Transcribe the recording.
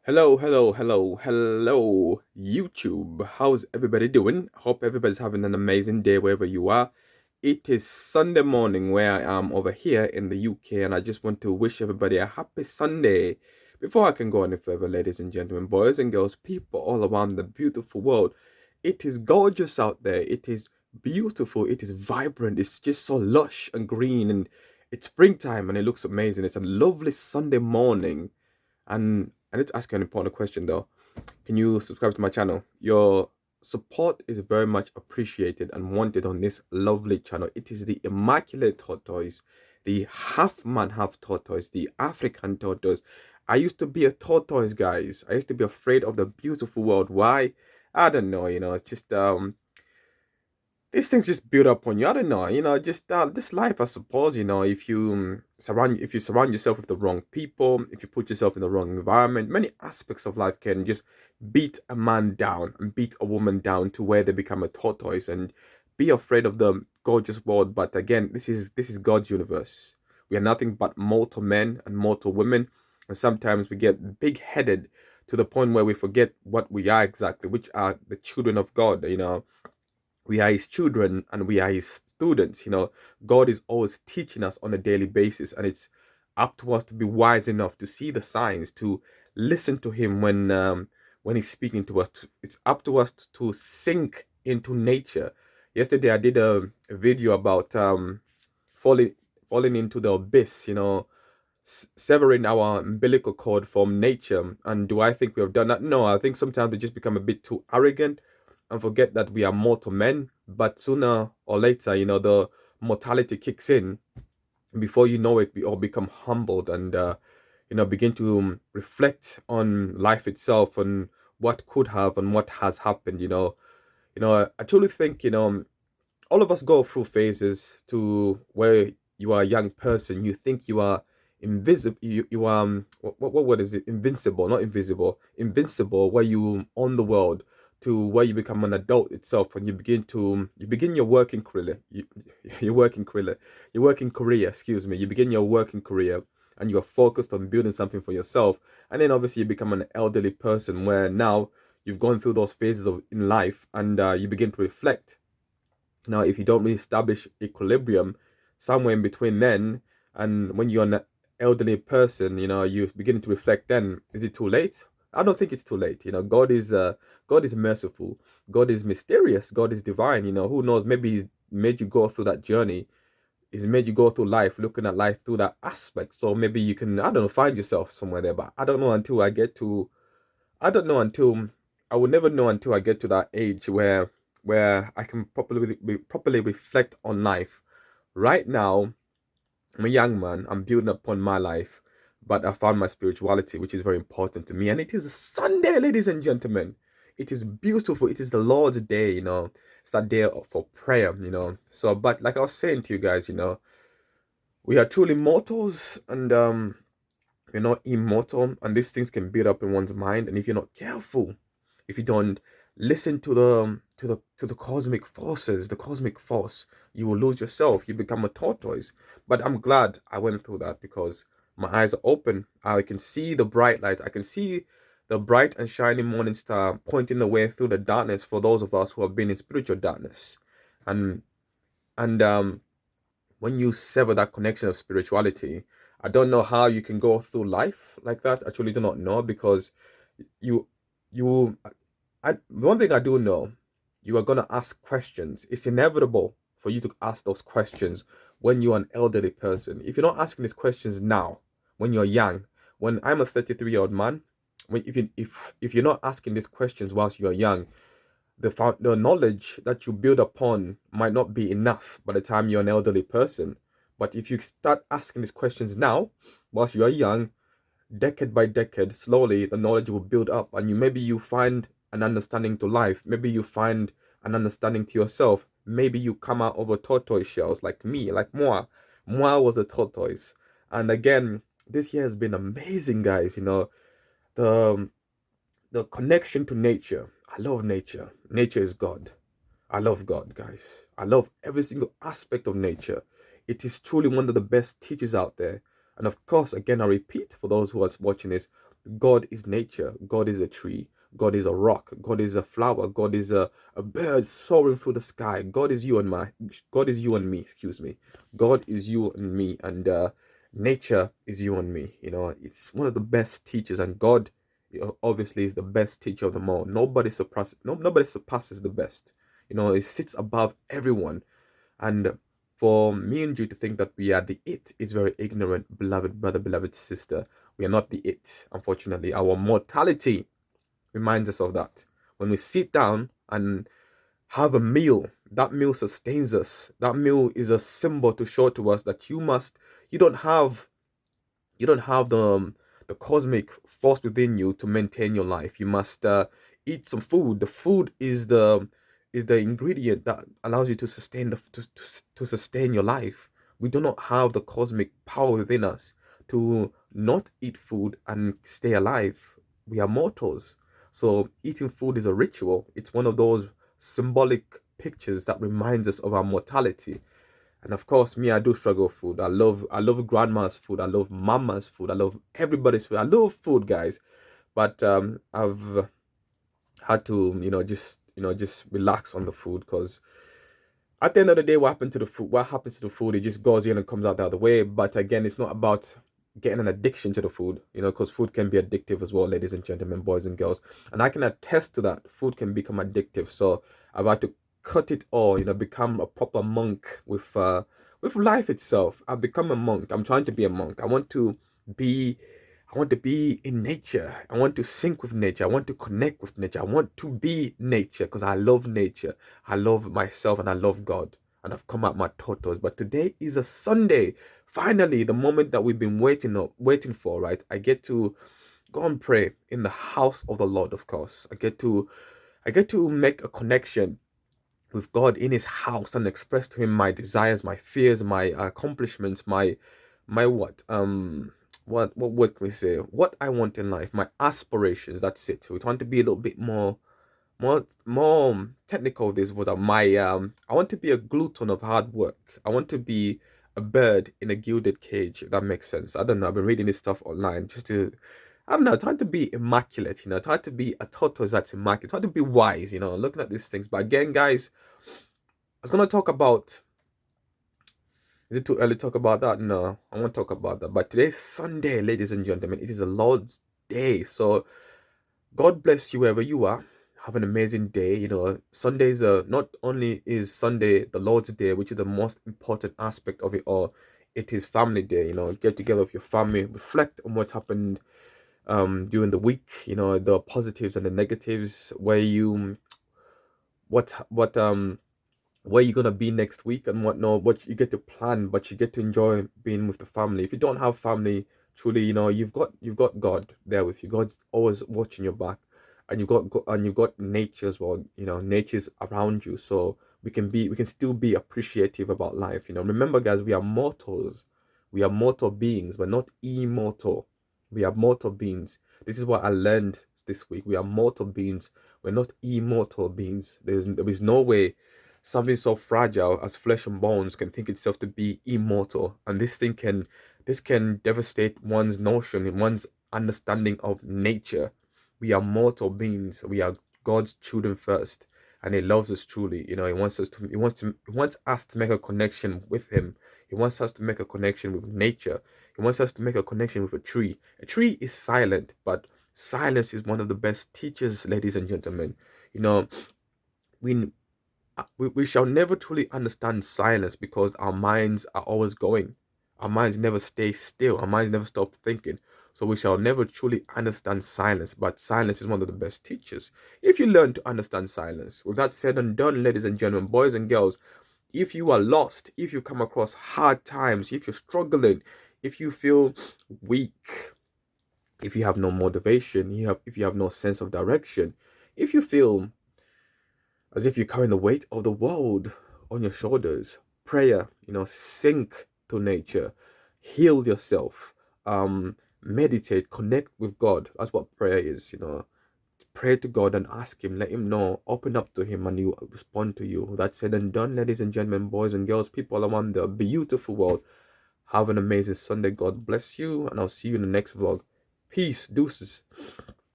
Hello, YouTube. How's everybody doing? Hope everybody's having an amazing day wherever you are. It is Sunday morning where I am over here in the UK, and I just want to wish everybody a happy Sunday. Before I can go any further, ladies and gentlemen, boys and girls, people all around the beautiful world, it is gorgeous out there. It is beautiful. It is vibrant. It's just so lush and green, and it's springtime, and it looks amazing. It's a lovely Sunday morning. And I need to ask you an important question though. Can you subscribe to my channel? Your support is very much appreciated and wanted on this lovely channel. It is the Immaculate Tortoise, the half man, half tortoise, the African tortoise. I used to be a tortoise, guys. I used to be afraid of the beautiful world. Why? I don't know, it's just these things just build up on you. I don't know, just this life, I suppose. If you surround yourself with the wrong people, if you put yourself in the wrong environment, many aspects of life can just beat a man down and beat a woman down to where they become a tortoise and be afraid of the gorgeous world. But again, this is God's universe. We are nothing but mortal men and mortal women, and sometimes we get big-headed to the point where we forget what we are exactly, which are the children of God. We are his children and we are his students. God is always teaching us on a daily basis, and it's up to us to be wise enough to see the signs, to listen to him when he's speaking to us. It's up to us to sink into nature. Yesterday I did a video about falling falling into the abyss, severing our umbilical cord from nature. And do I think we have done that? No, I think sometimes we just become a bit too arrogant and forget that we are mortal men. But sooner or later, the mortality kicks in. Before you know it, we all become humbled and begin to reflect on life itself and what could have and what has happened. I truly think all of us go through phases to where you are a young person, you think you are invisible, you what word is it, invincible, not invisible, invincible, where you own the world, to where you become an adult itself and you begin your working career, your working career, excuse me, you begin your working career, and you're focused on building something for yourself. And then obviously you become an elderly person where now you've gone through those phases of in life, and you begin to reflect. Now, if you don't really establish equilibrium somewhere in between then and when you're an elderly person, you begin to reflect, then is it too late? I don't think it's too late. God is merciful. God is mysterious. God is divine. Who knows? Maybe he's made you go through that journey. He's made you go through life, looking at life through that aspect. So maybe you can, I don't know, find yourself somewhere there. But I don't know until I don't know until I will never know until I get to that age where I can properly reflect on life. Right now, I'm a young man. I'm building upon my life, but I found my spirituality, which is very important to me. And it is Sunday, ladies and gentlemen. It is beautiful. It is the Lord's day. It's that day for prayer. So, but like I was saying to you guys, we are truly mortals, and we're not immortal, and these things can build up in one's mind. And if you're not careful, if you don't listen to the cosmic forces, the cosmic force, you will lose yourself. You become a tortoise. But I'm glad I went through that, because my eyes are open. I can see the bright light. I can see the bright and shining morning star pointing the way through the darkness for those of us who have been in spiritual darkness. And and when you sever that connection of spirituality, I don't know how you can go through life like that. I truly do not know, because you you the one thing I do know, you are gonna ask questions. It's inevitable for you to ask those questions when you're an elderly person. If you're not asking these questions now, when you're young, when I'm a 33-year-old man, when if you're not asking these questions whilst you're young, the knowledge that you build upon might not be enough by the time you're an elderly person. But if you start asking these questions now, whilst you're young, decade by decade, slowly the knowledge will build up, and you find an understanding to life. Maybe you find an understanding to yourself. Maybe you come out of a tortoise shells like me, like Moi. Moi was a tortoise. And again, this year has been amazing, guys. The the connection to nature. I love nature. Nature is God. I love God, guys. I love every single aspect of nature. It is truly one of the best teachers out there. And of course, again, I repeat for those who are watching this, God is nature. God is a tree. God is a rock. God is a flower. God is a bird soaring through the sky. God is you and God is you and me, excuse me. God is you and me. And nature is you and me. It's one of the best teachers, and God, obviously, is the best teacher of them all. Nobody surpasses the best. It sits above everyone. And for me and you to think that we are the it is very ignorant, beloved brother, beloved sister. We are not the it, unfortunately. Our mortality reminds us of that. When we sit down and have a meal, that meal sustains us. That meal is a symbol to show to us that you don't have the cosmic force within you to maintain your life. You must eat some food. The food is the ingredient that allows you to sustain to sustain your life. We do not have the cosmic power within us to not eat food and stay alive. We are mortals. So eating food is a ritual. It's one of those symbolic pictures that reminds us of our mortality. And of course, me, I do struggle with food. I love grandma's food. I love mama's food. I love everybody's food. I love food, guys. But I've had to, just relax on the food, because at the end of the day, what happens to the food, it just goes in and comes out the other way. But again, it's not about getting an addiction to the food, because food can be addictive as well, ladies and gentlemen, boys and girls. And I can attest to that. Food can become addictive. So I've had to cut it all, become a proper monk with life itself. I've become a monk. I'm trying to be a monk. Be I want to be in nature. I want to sync with nature. I want to connect with nature. I want to be nature, because I love nature. I love myself and I love God. And I've come out my tortoise. But today is a Sunday. Finally, the moment that we've been waiting for, right? I get to go and pray in the house of the Lord, of course. I get to make a connection with God in his house and express to him my desires, my fears, my accomplishments, my what word can we say? What I want in life, my aspirations. That's it. So we want to be a little bit more technical with this. What my I want to be a glutton of hard work. I want to be a bird in a gilded cage, if that makes sense. I don't know. I've been reading this stuff online just to, I don't know, trying to be immaculate, trying to be a tortoise that's immaculate, trying to be wise, looking at these things. But again, guys, I was gonna talk about, is it too early to talk about that? No, I won't talk about that. But today's Sunday, ladies and gentlemen. It is the Lord's Day. So God bless you wherever you are. Have an amazing day. Sundays not only is Sunday the Lord's Day, which is the most important aspect of it all, it is family day. Get together with your family, reflect on what's happened during the week, the positives and the negatives, where you're gonna be next week and whatnot, what you get to plan, but you get to enjoy being with the family. If you don't have family, truly, you've got God there with you. God's always watching your back, and you've got nature as well. Nature's around you, so we can still be appreciative about life. Remember, guys, we are mortals. We are mortal beings. We're not immortal. We are mortal beings. This is what I learned this week. We are mortal beings. We're not immortal beings. There is no way something so fragile as flesh and bones can think itself to be immortal. And this can devastate one's notion and one's understanding of nature. We are mortal beings. We are God's children first, and he loves us truly. He wants us to make a connection with him. He wants us to make a connection with nature. He wants us to make a connection with a tree. A tree is silent, but silence is one of the best teachers, ladies and gentlemen. We we shall never truly understand silence, because our minds are always going. Our minds never stay still. Our minds never stop thinking. So we shall never truly understand silence. But silence is one of the best teachers. If you learn to understand silence, with that said and done, ladies and gentlemen, boys and girls, if you are lost, if you come across hard times, if you're struggling, if you feel weak, if you have no motivation, if you have no sense of direction, if you feel as if you're carrying the weight of the world on your shoulders, prayer, sink to nature, heal yourself, meditate, connect with God. That's what prayer is. Pray to God and ask him, let him know, open up to him, and he will respond to you. That said and done, ladies and gentlemen, boys and girls, people around the beautiful world, have an amazing Sunday. God bless you, and I'll see you in the next vlog. Peace, deuces.